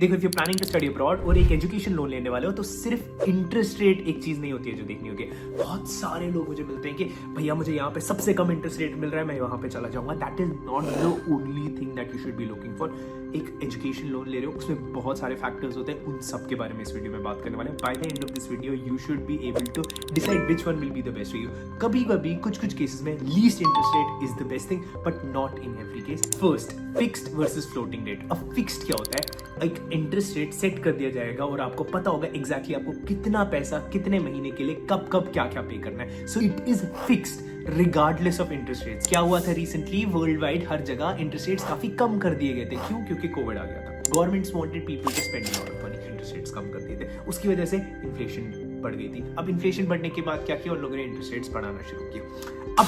देखो if you planning to study abroad और एक एजुकेशन लोन लेने वाले हो तो सिर्फ इंटरेस्ट रेट एक चीज नहीं होती है जो देखनी होती है। बहुत सारे लोग मुझे मिलते हैं कि भैया मुझे यहाँ पे सबसे कम इंटरेस्ट रेट मिल रहा है, मैं वहां पे चला जाऊंगा। That is not the only thing that you should be looking for. एक एजुकेशन लोन ले रहे हो उसमें बहुत सारे फैक्टर्स होते हैं, उन सब के बारे में इस वीडियो में बात करने वाले हैं। By the end of this video you should be able to decide which one will be the best for you. कभी कभी कुछ केसेस में least interest rate is the best thing but not in every case. First, fixed versus floating rate. अब fixed क्या होता है? एक interest rate set कर दिया जाएगा और आपको पता होगा एग्जैक्टली आपको कितना पैसा कितने महीने के लिए कब क्या क्या पे करना है। So it is fixed regardless of interest rates. क्या हुआ था रिसेंटली वर्ल्ड वाइड हर जगह इंटरेस्ट रेट्स काफी कम कर दिए गए थे। क्यों? क्योंकि कोविड आ गया था। Governments wanted people to spend lot of money, interest rates कम कर दिए थे, उसकी वजह से इन्फ्लेशन बढ़ गई थी। अब इन्फ्लेशन बढ़ने के बाद क्या किया, उन लोगों ने इंटरेस्ट रेट्स बढ़ाना शुरू किया। अब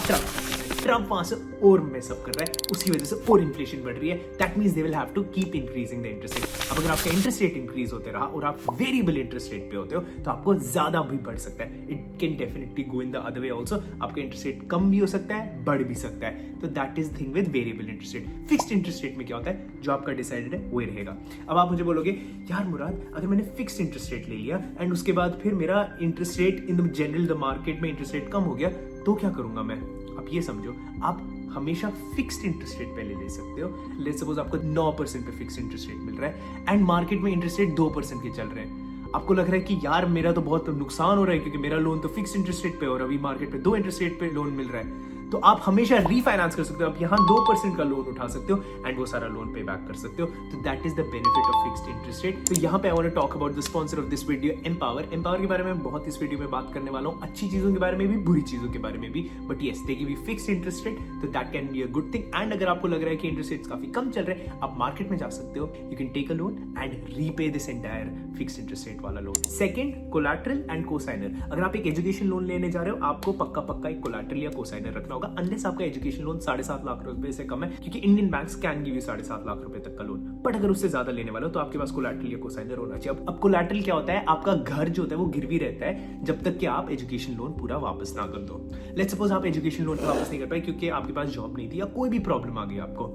ट्रम्प वहां से और मेसअप कर रहा है, उसकी वजह से और इन्फ्लेशन बढ़ रही है। That means they will have to keep increasing the interest rate. अब अगर आपका इंटरेस्ट रेट इंक्रीज होते रहा और आप वेरिएबल इंटरेस्ट रेट पे होते हो तो आपको ज्यादा भी बढ़ सकता है। It can definitely go in the other way also. आपका इंटरेस्ट रेट कम भी हो सकता है, बढ़ भी सकता है। तो that is thing with variable interest rate. Fixed interest rate में क्या होता है, जो आपका डिसाइडेड है वही रहेगा। अब आप मुझे बोलोगे यार मुराद, अगर मैंने फिक्स्ड इंटरेस्ट रेट ले लिया एंड उसके बाद फिर मेरा interest rate in the general the market में इंटरेस्ट रेट कम हो गया तो क्या करूंगा मैं? आप ये समझो, आप हमेशा फिक्स्ड इंटरेस्ट रेट पहले ले सकते हो। लेट्स सपोज आपको 9% पे फिक्स्ड इंटरेस्ट रेट मिल रहा है एंड मार्केट में इंटरेस्ट रेट 2% के चल रहे हैं। आपको लग रहा है कि यार मेरा तो बहुत नुकसान हो रहा है क्योंकि मेरा लोन तो फिक्स्ड इंटरेस्ट रेट पे और अभी मार्केट पे 2 इंटरेस्ट रेट पे लोन मिल रहा है। तो आप हमेशा रीफाइनेंस कर सकते हो। आप यहाँ 2% का लोन उठा सकते हो एंड वो सारा लोन पे बैक कर सकते हो। तो that is the benefit of fixed interest rate. तो यहाँ पे I want to talk about the sponsor of this video, Mpower. Mpower के बारे में बहुत इस वीडियो में बात करने वाला हूँ, अच्छी चीजों के बारे में भी, बुरी चीजों के बारे में भी। But yes, they give you fixed interest rate, तो that can be a good thing. And अगर आपको लग रहा है कि इंटरेस्ट रेट्स काफी कम चल रहे हैं, आप मार्केट में जा सकते हो। You can take a loan and repay this entire fixed interest rate वाला loan. Second, collateral and cosigner. अगर आप एक एजुकेशन लोन लेने जा रहे हो, आपको पक्का एक कोलैटरल या कोसाइनर रखना होगा, अनलेस आपका एजुकेशन लोन 7.5 लाख रुपए से कम है, क्योंकि Indian banks can give you 7.5 lakh रुपए तक का लोन। बट अगर उससे ज्यादा लेने वाले हो तो आपके पास कोलैटरल या कोसाइनर होना चाहिए। अब कोलैटरल क्या होता है? आपका घर जो होता है वो गिरवी रहता है जब तक कि आप एजुकेशन लोन पूरा वापस ना कर दो। लेट्स सपोज आप एजुकेशन लोन वापस नहीं कर पाए क्योंकि आपके पास जॉब नहीं थी या कोई भी प्रॉब्लम आ गई आपको,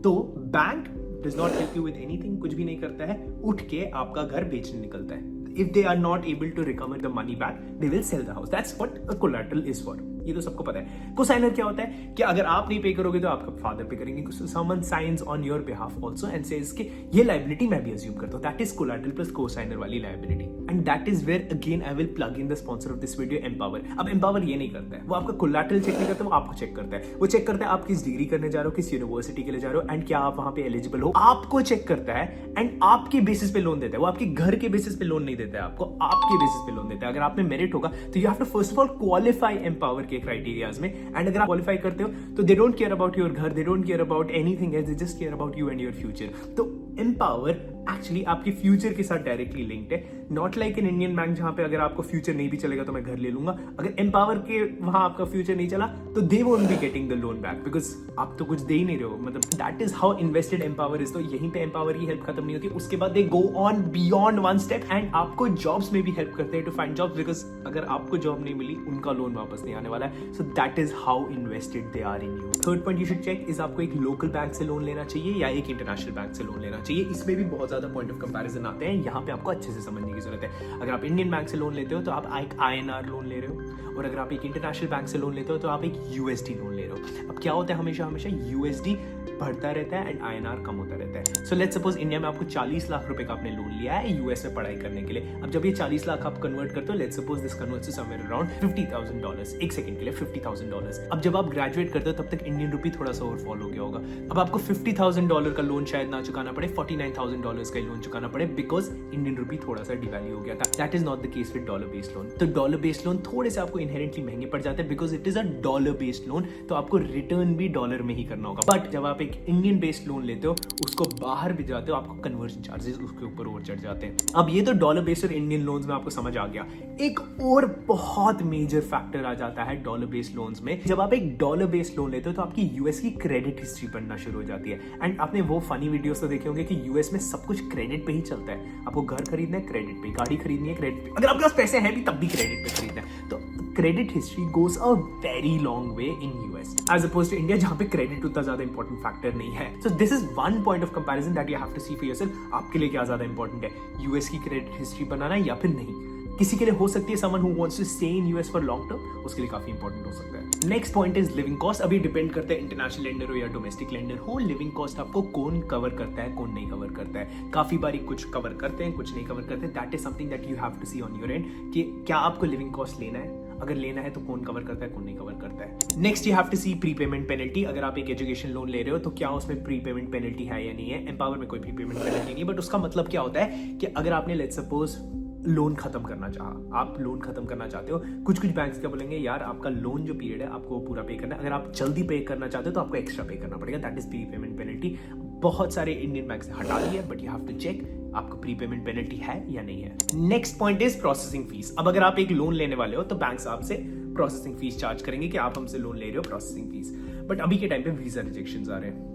तो bank does not help you with anything, कुछ भी नहीं करता है, उठ के आपका घर बेचने निकलता है। If they are not able to recover the money back, they will sell the house. That's what a collateral is for. ये तो सबको पता है। कोसाइनर क्या होता है कि अगर आप नहीं पे करोगे तो आपका फादर पे करेंगे। Someone signs on your behalf also and says कि ये liability मैं भी assume करता हूँ। That is collateral plus cosigner वाली liability. And that is where again I will plug in the sponsor of this video, Empower. अब Empower ये नहीं करता है, वो आपका collateral चेक नहीं करता, वो आपको चेक करता है। वो चेक करता है आप किस डिग्री करने जा रहे हो, किस यूनिवर्सिटी के लिए जा रहे हो एंड क्या आप वहां पे एलिजिबल हो, आपको चेक करता है एंड आपके बेसिस पे लोन देता है। वो आपके घर के बेसिस पे लोन नहीं देता है आपको, आपके बेसिस पे लोन देता है। अगर आप में मेरिट होगा तो you have to first of all qualify Mpower के क्राइटेरियाज में। एंड अगर आप क्वालिफाई करते हो तो they don't care about your घर, they don't care about anything else, they just care about you and your future. तो एम्पावर एक्चुअली आपके फ्यूचर के साथ डायरेक्टली लिंक्ड है। Not like in Indian bank जहां पे अगर आपको फ्यूचर नहीं भी चलेगा तो मैं घर ले लूंगा। अगर एम्पावर के वहां आपका फ्यूचर नहीं चला तो they won't be getting the loan back because आप तो कुछ दे ही नहीं रहे हो। मतलब that is how invested empower is. तो यहीं पे एम्पावर की हेल्प खत्म नहीं होती, उसके बाद they go on beyond one step and आपको जॉब्स में भी हेल्प करते हैं टू फाइंड जॉब्स, बिकॉज अगर आपको जॉब नहीं मिली उनका लोन वापस नहीं आने वाला है। So that is how invested they are in you. Third point you should check is आपको एक लोकल बैंक से लोन लेना चाहिए या एक इंटरनेशनल बैंक से लोन लेना चाहिए। इसमें भी बहुत ज्यादा पॉइंट ऑफ कंपैरिजन आते हैं, यहाँ पे आपको अच्छे से समझने की जरूरत है। अगर आप इंडियन बैंक से लोन लेते हो तो आप एक INR लोन ले रहे हो, और अगर आप एक इंटरनेशनल बैंक से लोन लेते हो तो आप एक USD लोन ले रहे हो। अब क्या होता है, हमेशा USD बढ़ता रहता है एंड INR कम होता रहता है। सो लेट्स सपोज इंडिया में आपको 40 लाख रुपए का आपने लोन लिया है US में पढ़ाई करने के लिए। अब जब ये 40 लाख आप कन्वर्ट करते हो, let's suppose this converts to somewhere around $50,000 एक सेकंड के लिए, $50,000। अब जब आप ग्रेजुएट करते हो तब तक इंडियन रुपी थोड़ा सा और फॉल हो गया होगा। अब आपको $50,000 का लोन शायद ना चुकाना पड़े, $49,000 का लोन चुकाना पड़े बिकॉज इंडियन रुपी थोड़ा सा डिवैल्यू हो गया था। That is not the case with dollar based loan. तो डॉलर बेस्ड लोन थोड़े से आपको इनहेरेंटली महंगे पड़ जाते हैं because it is a dollar based loan, तो आपको रिटर्न भी डॉलर में ही करना होगा। बट जब आप एक इंडियन बेस्ड लोन लेते हो, उसको बाहर भी जाते हो, आपको कन्वर्जन चार्जेस उसके ऊपर और चढ़ जाते हैं। अब ये तो डॉलर बेस्ड और इंडियन लोन्स में आपको समझ आ गया। एक और बहुत मेजर फैक्टर आ जाता है डॉलर बेस्ड लोन्स में। जब आप एक डॉलर बेस्ड लोन लेते हो तो आपकी यूएस की क्रेडिट हिस्ट्री बनना शुरू हो जाती है। एंड आपने वो फनी वीडियोस तो देखे होंगे कि यूएस में सब कुछ क्रेडिट पे ही चलता है। आपको घर खरीदना है क्रेडिट पे, गाड़ी खरीदनी है क्रेडिट पे, अगर आपके पास पैसे हैं भी तब भी क्रेडिट पे खरीदना है। तो credit history goes a very long way in US as opposed to India, जहां पे क्रेडिट उतना ज्यादा इंपॉर्टेंट फैक्टर नहीं है. So this is one point of comparison that you have to see for yourself. आपके लिए क्या ज्यादा इंपॉर्टेंट है, यूएस की क्रेडिट हिस्ट्री बनाना या फिर नहीं. किसी के लिए हो सकती है someone who wants to stay in US for long term, उसके लिए काफी इंपॉर्टेंट हो सकता है. Next point is living cost. अभी डिपेंड करता है इंटरनेशनल लेंडर हो या डोमेस्टिक लेंडर हो, लिविंग कॉस्ट आपको कौन कवर करता है कौन नहीं कवर करता है. काफी बारी कुछ कवर करते हैं कुछ नहीं कवर करते. That is something that you have to see on your end कि क्या आपको लिविंग कॉस्ट लेना है. अगर लेना है तो कौन कवर करता है कौन नहीं कवर करता है. Next you have to see prepayment penalty. अगर आप एक एजुकेशन लोन ले रहे हो तो क्या उसमें प्रीपेमेंट पेनल्टी है या नहीं है. एम्पावर में कोई प्रीपेमेंट पेनल्टी नहीं, बट उसका मतलब क्या होता है कि अगर आपने लेट्स सपोज लोन खत्म करना चाहा, आप लोन खत्म करना चाहते हो, कुछ बैंक्स क्या बोलेंगे, यार आपका लोन जो पीरियड है आपको पूरा पे करना है. अगर आप जल्दी पे करना चाहते हो तो आपको एक्स्ट्रा पे करना पड़ेगा. That is prepayment penalty. बहुत सारे इंडियन बैंक्स ने हटा दी है, but you have to check आपको प्रीपेमेंट पेनल्टी है या नहीं है. Next point is processing fees. अब अगर आप एक लोन लेने वाले हो तो बैंक्स आपसे प्रोसेसिंग फीस चार्ज करेंगे कि आप हमसे लोन ले रहे हो, प्रोसेसिंग फीस. बट अभी के टाइम पे वीजा रिजेक्शंस आ रहे हैं,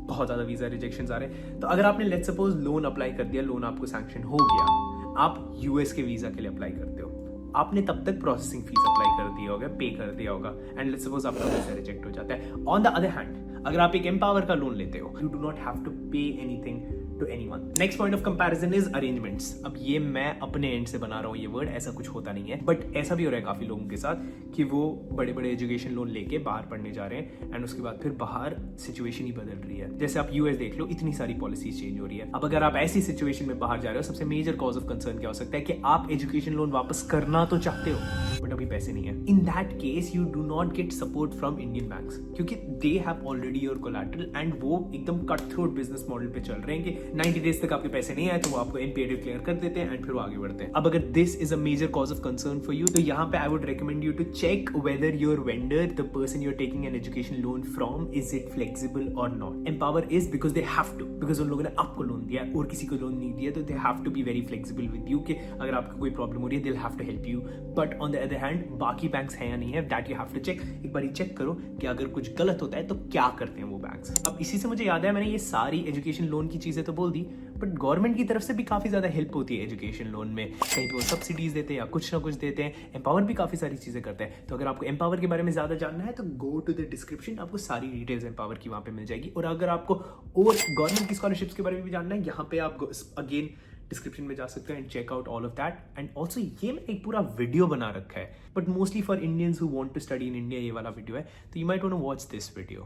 बहुत ज्यादा वीजा रिजेक्शंस आ रहे हैं. तो अगर आपने लेट्स सपोज लोन अप्लाई कर दिया, लोन आपको सैंक्शन हो गया, आप यूएस के वीजा के लिए अप्लाई करते हो, आपने तब तक प्रोसेसिंग फीस अप्लाई कर दिया होगा, पे कर दिया होगा, एंड लेट्स सपोज आपका वीजा रिजेक्ट हो जाता है. ऑन द अदर हैंड अगर आप एक एम्पावर का लोन लेते हो, you do not have to pay anything to anyone. Next point of comparison is arrangements. अब ये मैं अपने एंड से बना रहा हूँ ये वर्ड, ऐसा कुछ होता नहीं है, बट ऐसा भी हो रहा है काफी लोगों के साथ कि वो बड़े बड़े एजुकेशन लोन लेके बाहर पढ़ने जा रहे हैं एंड उसके बाद फिर बाहर सिचुएशन ही बदल रही है. जैसे आप यूएस देख लो, इतनी सारी पॉलिसीज चेंज हो रही है. अब अगर आप ऐसी सिचुएशन में बाहर जा रहे हो, सबसे मेजर कॉज ऑफ कंसर्न क्या हो सकता है कि आप एजुकेशन लोन वापस करना तो चाहते हो बट अभी पैसे नहीं है. In that case you do not get support from Indian banks, क्योंकि they have already your collateral and वो एकदम कट थ्रोट बिजनेस मॉडल पे चल रहे हैं कि 90 डेज तक आपके पैसे नहीं आए तो वो आपको एनपीए डिक्लेयर कर देते हैं एंड फिर वो आगे बढ़ते हैं. अब अगर this is a major cause of concern for you, तो यहाँ पे I would recommend you to check whether your vendor, the person you are taking an education loan from, is it flexible और not. Mpower is because they have to, because उन लोगों ने आपको loan दिया और किसी को लोन नहीं दिया, तो they have to be very flexible with you कि अगर आपको कोई प्रॉब्लम हो रही है they have to help you. But on the other hand बाकी बैंक्स हैं या नहीं है, that you have to check. एक बार चेक करो कि अगर कुछ गलत होता है तो क्या करते हैं वो बैंक्स. अब इसी से मुझे याद है, मैंने ये सारी एजुकेशन लोन की चीजें तो बोल दी, बट गवर्नमेंट की तरफ से भी काफी ज्यादा हेल्प होती है एजुकेशन लोन में. कहीं पे वो सब्सिडीज देते हैं या कुछ ना कुछ देते हैं. एम्पावर भी काफी सारी चीजें करते हैं. तो अगर आपको एम्पावर के बारे में ज्यादा जानना है तो गो टू द डिस्क्रिप्शन, आपको सारी डिटेल्स एम्पावर की वहां पे मिल जाएगी. और अगर आपको और गवर्नमेंट की स्कॉलरशिप्स के बारे में भी जानना है, यहाँ पे आप अगेन डिस्क्रिप्शन में जा सकते हैं and check out all of that. And also ये मैंने एक पूरा वीडियो बना रखा है, but mostly for Indians who want to study in India ये वाला वीडियो है, तो you might want to watch this video.